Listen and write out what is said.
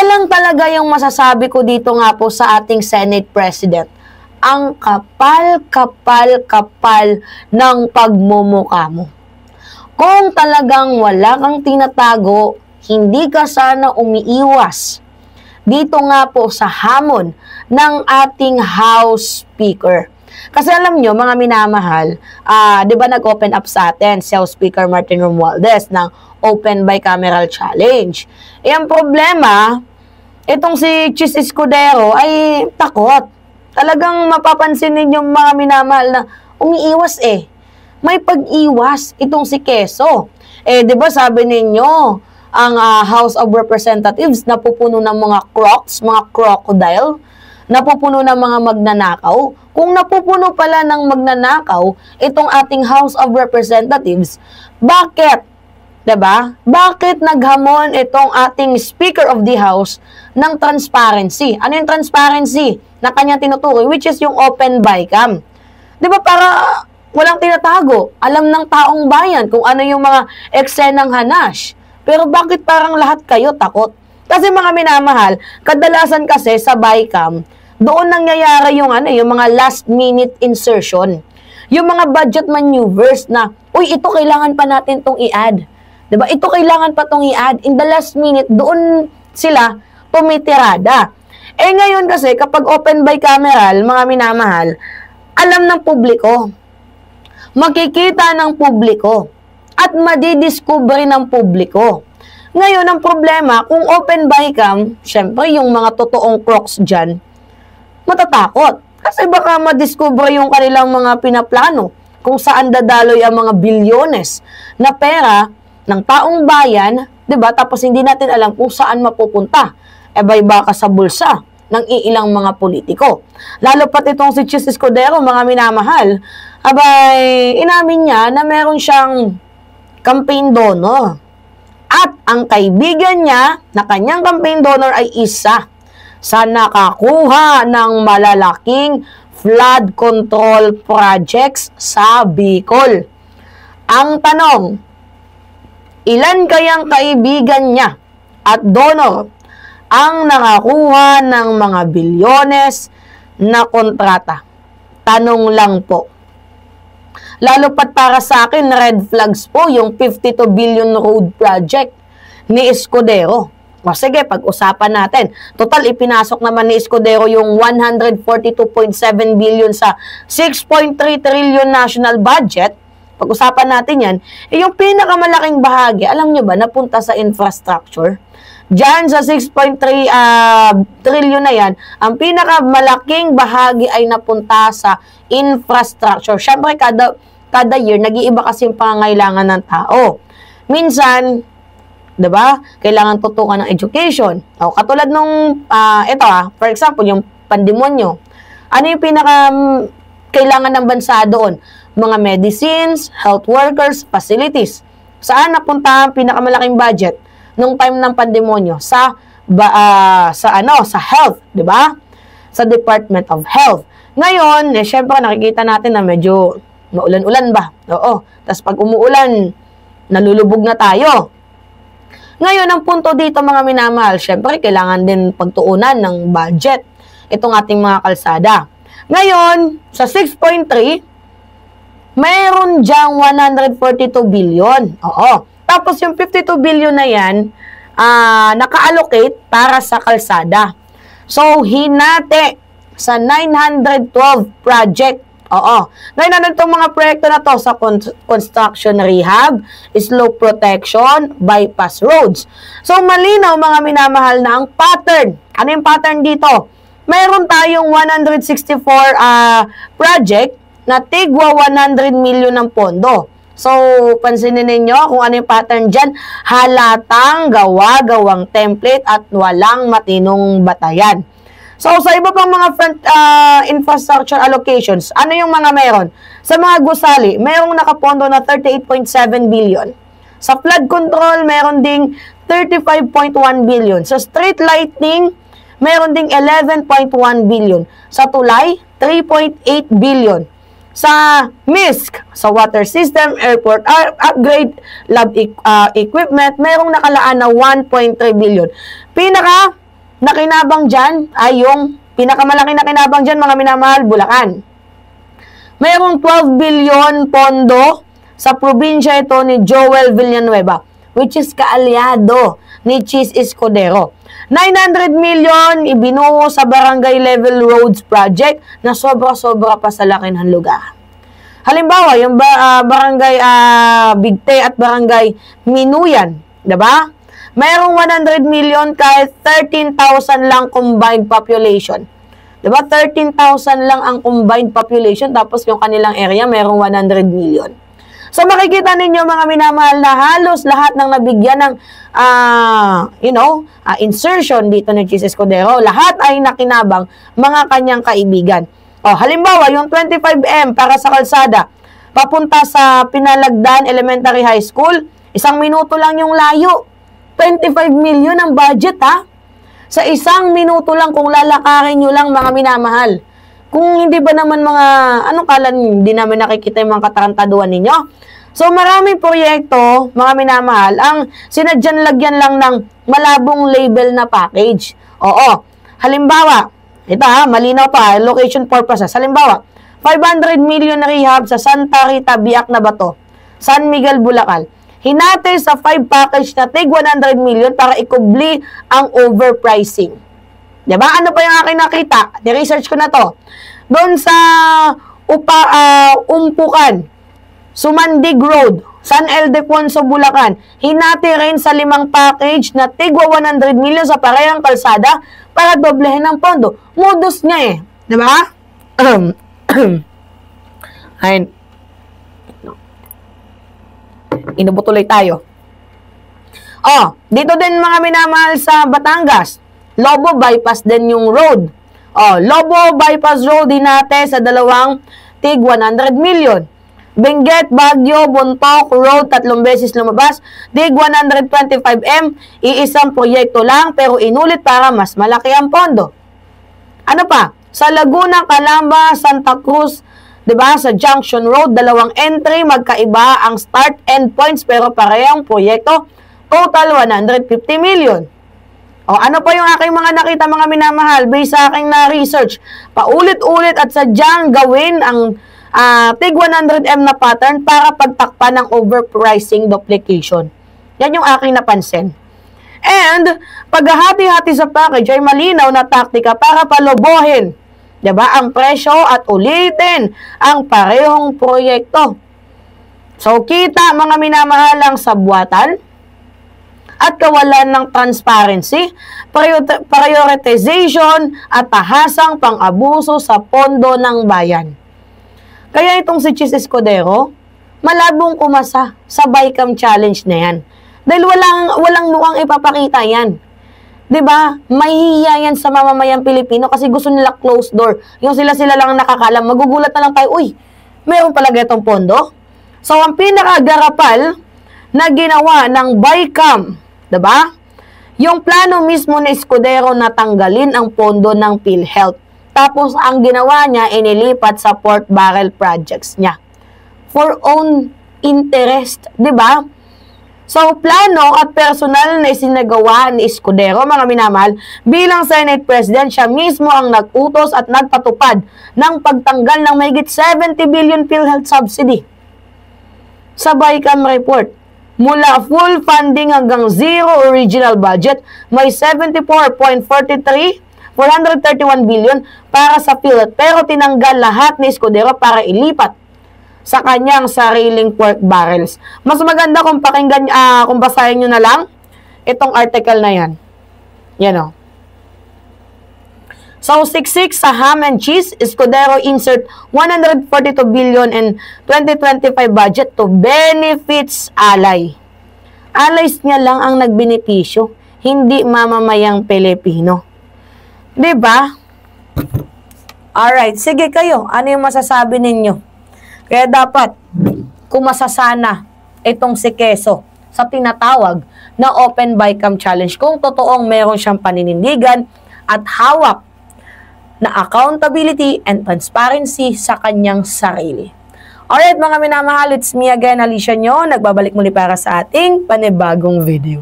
lang talaga yung masasabi ko dito nga po sa ating Senate President. Ang kapal ng pagmumukha mo. Kung talagang wala kang tinatago, hindi ka sana umiiwas dito nga po sa hamon ng ating House Speaker. Kasi alam nyo, mga minamahal, di ba nag-open up sa atin si House Speaker Martin Romualdez ng Open Bicameral Challenge. E ang problema, itong si Chis Escudero ay takot. Talagang mapapansin ninyong mga minamahal na umiiwas eh. May pag-iwas itong si Quezon. Eh, di ba sabi ninyo, ang House of Representatives napupuno ng mga crocs, mga crocodile, napupuno ng mga magnanakaw. Kung napupuno pala ng magnanakaw itong ating House of Representatives, bakit? Diba? Bakit naghamon itong ating Speaker of the House ng transparency? Ano yung transparency na kanyang tinutukoy? Which is yung open bycam. Diba para walang tinatago? Alam ng taong bayan kung ano yung mga eksenang hanash. Pero bakit parang lahat kayo takot? Kasi mga minamahal, kadalasan kasi sa bycam, doon nangyayari yung yung mga last minute insertion. Yung mga budget maneuvers na, uy, ito kailangan pa natin tong i-add. Diba? Ito kailangan pa tong i-add. In the last minute, doon sila tumitirada. Eh ngayon kasi, kapag open bicameral, mga minamahal, alam ng publiko. Makikita ng publiko. At madidiscover ng publiko. Ngayon, ang problema, kung open bycam, syempre yung mga totoong crocs dyan, matatakot. Kasi baka madiscover yung kanilang mga pinaplano kung saan dadaloy ang mga bilyones na pera ng taong bayan, 'di ba? Tapos hindi natin alam kung saan mapupunta. E baka sa bulsa ng iilang mga politiko. Lalo pat itong si Chis Escudero, mga minamahal, inamin niya na meron siyang campaign donor. At ang kaibigan niya na kanyang campaign donor ay isa sa nakakuha ng malalaking flood control projects sa Bicol. Ang tanong, ilan kayang kaibigan niya at donor ang nakakuha ng mga bilyones na kontrata? Tanong lang po. Lalo pat para sa akin, red flags po yung 52 billion road project ni Escudero. O sige, pag-usapan natin. Total, ipinasok naman ni Escudero yung 142.7 billion sa 6.3 trillion national budget. Pag-usapan natin yan. Eh, yung pinakamalaking bahagi, alam nyo ba, napunta sa infrastructure. Diyan sa 6.3 trillion na yan, ang pinakamalaking bahagi ay napunta sa infrastructure. Siyempre, kada year, nag-iiba kasi yung pangangailangan ng tao. Minsan, diba? Kailangan tutukan ng education. O, katulad nung, for example, yung pandemonyo. Ano yung kailangan ng bansa doon? Mga medicines, health workers, facilities. Saan napunta ang pinakamalaking budget nung time ng pandemonyo? Sa health, diba? Sa Department of Health. Ngayon, syempre, nakikita natin na medyo maulan-ulan ba? Oo. Tapos pag umuulan, nalulubog na tayo. Ngayon, ang punto dito mga minamahal, syempre, kailangan din pagtuunan ng budget itong ating mga kalsada. Ngayon, sa 6.3, mayroon dyang 142 billion. Oo. Tapos yung 52 billion na yan, naka-allocate para sa kalsada. So, hinati sa 912 project. Oo. Ngayon, ano itong mga proyekto na to sa construction rehab, slope protection, bypass roads. So, malinaw mga minamahal na ang pattern. Ano yung pattern dito? Mayroon tayong 164 project na tigwa 100 million ng pondo. So, pansinin ninyo kung ano yung pattern dyan. Halatang gawa-gawang template at walang matinong batayan. So, sa iba pang mga infrastructure allocations, ano yung mga meron? Sa mga gusali, mayroong nakapondo na 38.7 billion. Sa flood control, meron ding 35.1 billion. Sa street lighting, meron ding 11.1 billion. Sa tulay, 3.8 billion. Sa MISC, sa water system, airport upgrade, lab equipment, mayroong nakalaan na 1.3 billion. na kinabang dyan ay yung pinakamalaki na kinabang dyan, mga minamahal, Bulacan. Mayroong 12 billion pondo sa probinsya ito ni Joel Villanueva, which is kaalyado ni Chis Escudero. 900 million ibinuo sa barangay level roads project na sobra-sobra pa sa laki ng lugar. Halimbawa, yung barangay Bigte at barangay Minuyan, diba? Mayroong 100 million kahit 13,000 lang combined population. Diba? 13,000 lang ang combined population, tapos yung kanilang area mayroong 100 million. So makikita ninyo, mga minamahal, na halos lahat ng nabigyan ng insertion dito ni Chis Escudero, lahat ay nakinabang mga kanyang kaibigan. Halimbawa, yung 25M para sa kalsada, papunta sa Pinalagdan Elementary High School, 1 minuto lang yung layo. 25 million ang budget, ha? Sa 1 minuto lang, kung lalakarin nyo lang, mga minamahal. Kung hindi ba naman mga, hindi namin nakikita yung mga katarantaduan ninyo? So, maraming proyekto, mga minamahal, ang sinadyan lagyan lang ng malabong label na package. Oo. Halimbawa, ito malinaw pa, location purposes. Halimbawa, 500 million rehab sa Santa Rita, Biak na Bato, San Miguel, Bulacan. Hinati sa 5 package na tig 100 million para ikubli ang overpricing. Diba? Ano pa yung aking nakita? Ni-research ko na to. Doon sa Umpukan, Sumandig Road, San Ildefonso, Bulacan, hinati rin sa 5 package na tigwa 100 million sa parehang kalsada para doblehin ang pondo. Modus niya Diba? Ayun. Inubutuloy tayo. Dito din, mga minamahal, sa Batangas, Lobo Bypass din yung road. Lobo Bypass Road hinati sa 2 tig 100 million. Benguet, Baguio, Bontoc Road, 3 beses lumabas, tig 125M, iisang proyekto lang pero inulit para mas malaki ang pondo. Ano pa? Sa Laguna, Calamba, Santa Cruz, diba? Sa Junction Road, 2 entry, magkaiba ang start end points pero parehong proyekto, total 150 million. Ano pa yung aking mga nakita, mga minamahal, based sa aking na-research? Paulit-ulit at sadyang gawin ang tig 100M na pattern para pagtakpan ng overpricing duplication. Yan yung aking napansin. And, paghahati-hati sa package ay malinaw na taktika para palubohin, diba, ang presyo at ulitin ang parehong proyekto. So, kita, mga minamahal, ang sabwatan at kawalan ng transparency, prioritization at tahasang pang-abuso sa pondo ng bayan. Kaya itong si Chis Escudero, malabong umasa sa BICAM challenge na yan. Dahil walang mukhang ipapakita yan. Diba? Mahihiya yan sa mamamayang Pilipino kasi gusto nila closed door. Yung sila-sila lang nakakalam. Magugulat na lang tayo, uy, mayroon pala itong pondo? So, ang pinakagarapal na ginawa ng BICAM, diba? Yung plano mismo ni Escudero na tanggalin ang pondo ng PhilHealth. Tapos, ang ginawa niya, inilipat sa pork barrel projects niya. For own interest, diba? So, plano at personal na isinagawa ni Escudero, mga minamahal, bilang Senate President, siya mismo ang nag-utos at nagpatupad ng pagtanggal ng mahigit 70 billion PhilHealth subsidy. Sa BICAM report, mula full funding hanggang zero original budget, may 431 billion para sa PhilHealth, pero tinanggal lahat ni Escudero para ilipat sa kanyang sariling pork barrels. Mas maganda kung pakinggan, kung basahin nyo na lang itong article na yan. Yan o. So, 6.6 sa ham and cheese, Escudero insert 142 billion in 2025 budget to benefits ally. Allies niya lang ang nagbenepisyo, hindi mamamayang Pilipino. Diba? Alright, sige kayo. Ano yung masasabi ninyo? Kaya dapat, kumasasana itong si Quezon sa tinatawag na Open BICAM Challenge kung totoong meron siyang paninindigan at hawak na accountability and transparency sa kanyang sarili. Alright, mga minamahal, it's me again, Alicia Nyo. Nagbabalik muli para sa ating panibagong video.